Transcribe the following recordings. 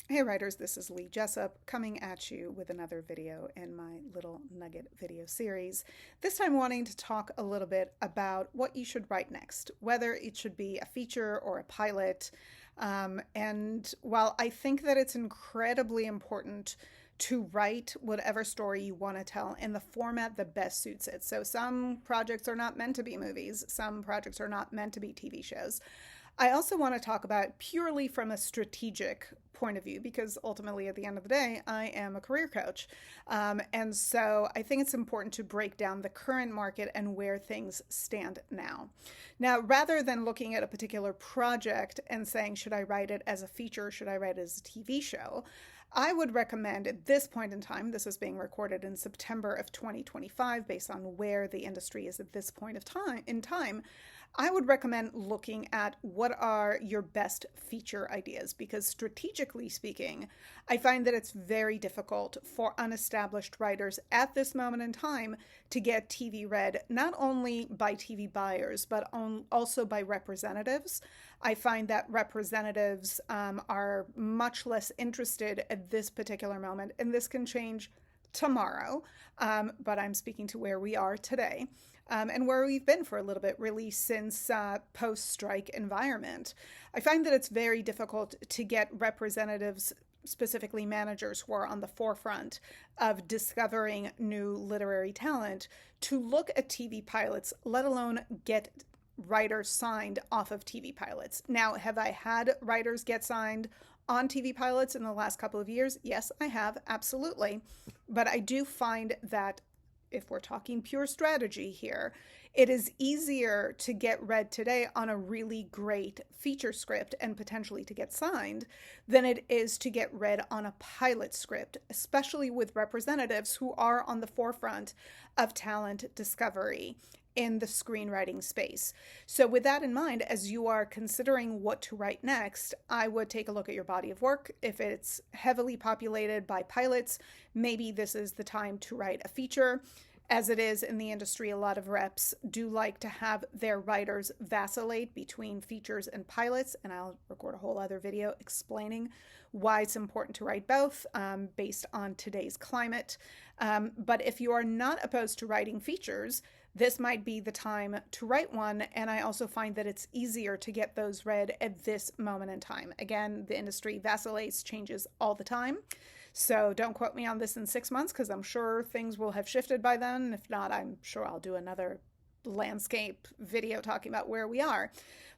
Hey writers, this is Lee Jessup coming at you with another video in my little nugget video series. This time wanting to talk a little bit about what you should write next, whether it should be a feature or a pilot. And while I think that it's incredibly important to write whatever story you want to tell in the format that best suits it. So some projects are not meant to be movies, some projects are not meant to be TV shows. I also want to talk about purely from a strategic point of view because ultimately, at the end of the day, I am a career coach. And so I think it's important to break down the current market and where things stand now. Now, rather than looking at a particular project and saying, should I write it as a feature? Should I write it as a TV show? I would recommend at this point in time, this is being recorded in September of 2025, based on where the industry is at this point of time, I would recommend looking at what are your best feature ideas, because strategically speaking, I find that it's very difficult for unestablished writers at this moment in time to get TV read, not only by TV buyers, but also by representatives. I find that representatives are much less interested at this particular moment, and this can change tomorrow, but I'm speaking to where we are today. And where we've been for a little bit, really, since post-strike environment. I find that it's very difficult to get representatives, specifically managers who are on the forefront of discovering new literary talent, to look at TV pilots, let alone get writers signed off of TV pilots. Now, have I had writers get signed on TV pilots in the last couple of years? Yes, I have, absolutely. But I do find that if we're talking pure strategy here, it is easier to get read today on a really great feature script and potentially to get signed than it is to get read on a pilot script, especially with representatives who are on the forefront of talent discovery in the screenwriting space. So with that in mind, as you are considering what to write next, I would take a look at your body of work. If it's heavily populated by pilots, maybe this is the time to write a feature. As it is in the industry, a lot of reps do like to have their writers vacillate between features and pilots, and I'll record a whole other video explaining why it's important to write both based on today's climate. But if you are not opposed to writing features, this might be the time to write one, and I also find that it's easier to get those read at this moment in time. Again, the industry vacillates, changes all the time. So don't quote me on this in 6 months, because I'm sure things will have shifted by then. If not, I'm sure I'll do another landscape video talking about where we are.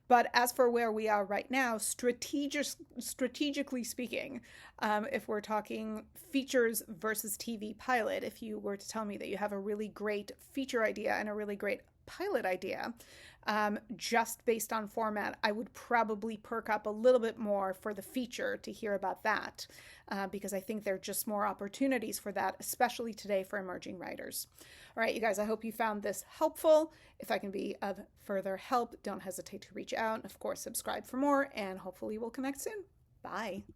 But as for where we are right now, strategically speaking, if we're talking features versus TV pilot, if you were to tell me that you have a really great feature idea and a really great pilot idea, just based on format, I would probably perk up a little bit more for the feature to hear about that, because I think there are just more opportunities for that, especially today for emerging writers. All right, you guys, I hope you found this helpful. If I can be of further help, don't hesitate to reach out. Of course, subscribe for more, and hopefully we'll connect soon. Bye.